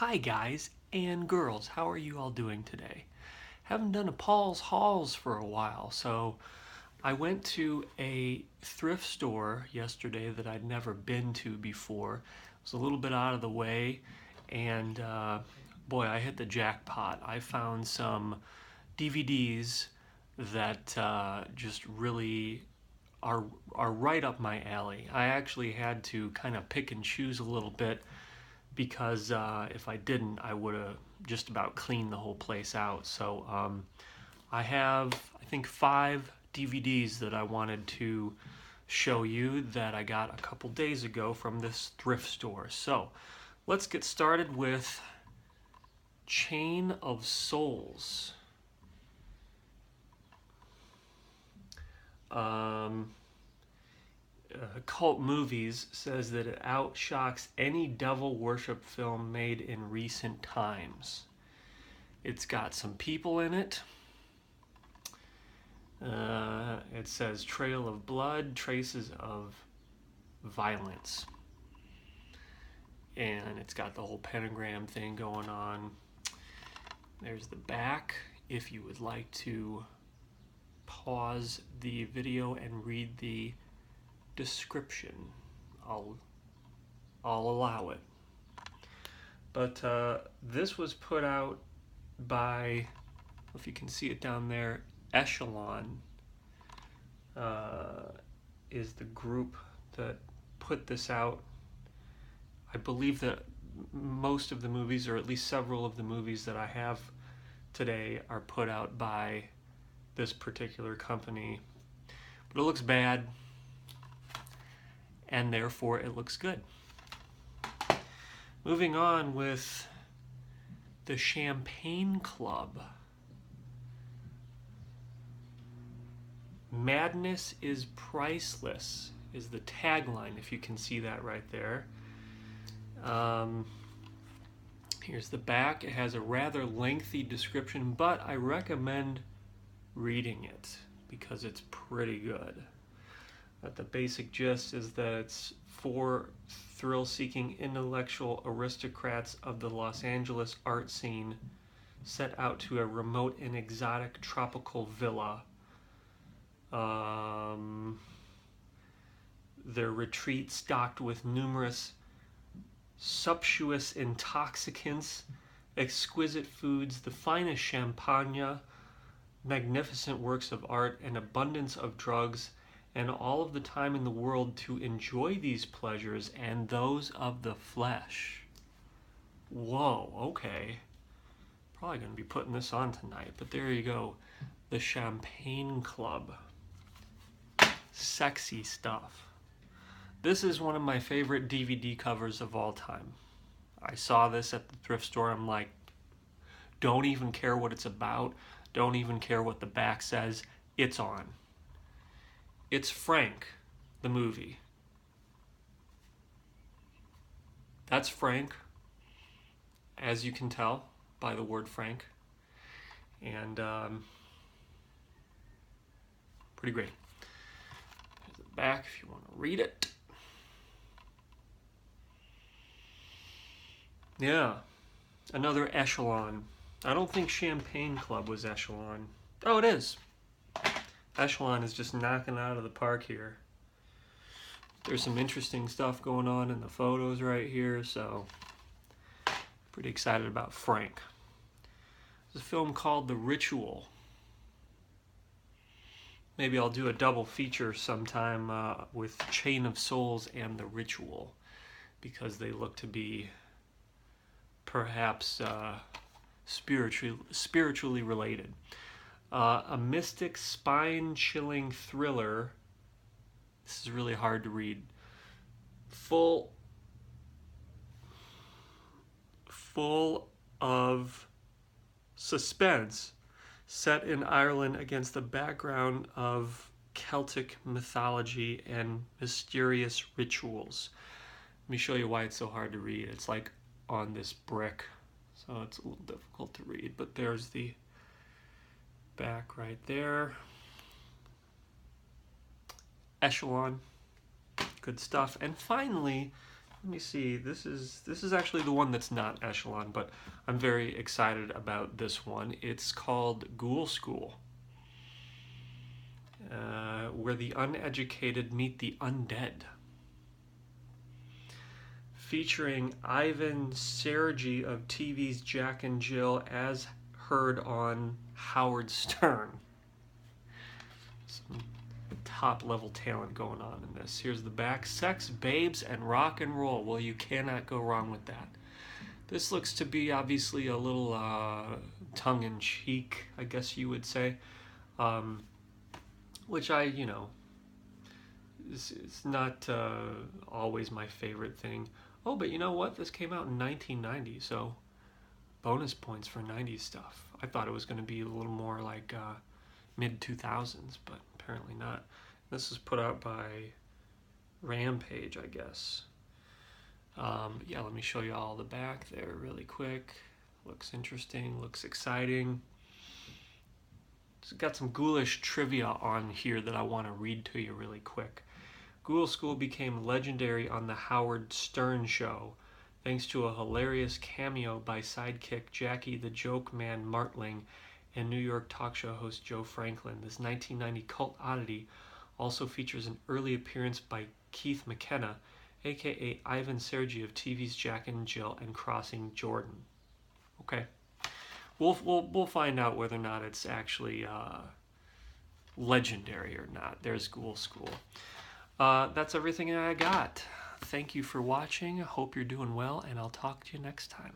Hi guys and girls, how are you all doing today? Haven't done a Paul's Hauls for a while, so I went to a thrift store yesterday that I'd never been to before. It was a little bit out of the way, and boy, I hit the jackpot. I found some DVDs that just really are are right up my alley. I actually had to kind of pick and choose a little bit because if I didn't, I would have just about cleaned the whole place out. So I have, I think, 5 DVDs that I wanted to show you that I got a couple days ago from this thrift store. So let's get started with Chain of Souls. Cult Movies says that it outshocks any devil worship film made in recent times. It's got some people in it. It says trail of blood, traces of violence. And it's got the whole pentagram thing going on. There's the back if you would like to pause the video and read the description. I'll allow it. But this was put out by, if you can see it down there, Echelon is the group that put this out. I believe that most of the movies, or at least several of the movies that I have today, are put out by this particular company. But it looks bad, and therefore it looks good. Moving on with the Champagne Club. Madness is priceless is the tagline, if you can see that right there. Here's the back. It has a rather lengthy description, but I recommend reading it because it's pretty good. But the basic gist is that it's 4 thrill-seeking intellectual aristocrats of the Los Angeles art scene set out to a remote and exotic tropical villa. Their retreat stocked with numerous sumptuous intoxicants, exquisite foods, the finest champagne, magnificent works of art, and abundance of drugs, and all of the time in the world to enjoy these pleasures and those of the flesh. Whoa, okay. Probably going to be putting this on tonight, but there you go. The Champagne Club. Sexy stuff. This is one of my favorite DVD covers of all time. I saw this at the thrift store. I'm like, don't even care what it's about. Don't even care what the back says. It's on. It's Frank, the movie. That's Frank, as you can tell by the word Frank. And pretty great. Here's the back if you want to read it. Yeah, another Echelon. I don't think Champagne Club was Echelon. Oh, it is. Echelon is just knocking out of the park here. There's some interesting stuff going on in the photos right here, so pretty excited about Frank. There's a film called The Ritual. Maybe I'll do a double feature sometime with Chain of Souls and The Ritual, because they look to be perhaps spiritually related. A mystic, spine-chilling thriller. This is really hard to read. Full of suspense, set in Ireland against the background of Celtic mythology and mysterious rituals. Let me show you why it's so hard to read. It's like on this brick, so it's a little difficult to read, but there's the back right there. Echelon, good stuff. And finally, let me see. This is actually the one that's not Echelon, but I'm very excited about this one. It's called Ghoul School, where the uneducated meet the undead. Featuring Ivan Sergi of TV's Jack and Jill as heard on Howard Stern. Some top level talent going on in this. Here's the back. Sex, babes, and rock and roll. Well, you cannot go wrong with that. This looks to be obviously a little tongue-in-cheek, I guess you would say. Which it's not always my favorite thing. Oh, but you know what? This came out in 1990, so bonus points for 90s stuff. I thought it was going to be a little more like mid-2000s, but apparently not. This was put out by Rampage, I guess. Yeah, let me show you all the back there really quick. Looks interesting, looks exciting. It's got some ghoulish trivia on here that I want to read to you really quick. Ghoul School became legendary on the Howard Stern Show, thanks to a hilarious cameo by sidekick Jackie the Joke Man Martling and New York talk show host Joe Franklin. This 1990 cult oddity also features an early appearance by Keith McKenna, aka Ivan Sergi of TV's Jack and Jill and Crossing Jordan. Okay, we'll find out whether or not it's actually legendary or not. There's Ghoul School. That's everything I got. Thank you for watching. I hope you're doing well, and I'll talk to you next time.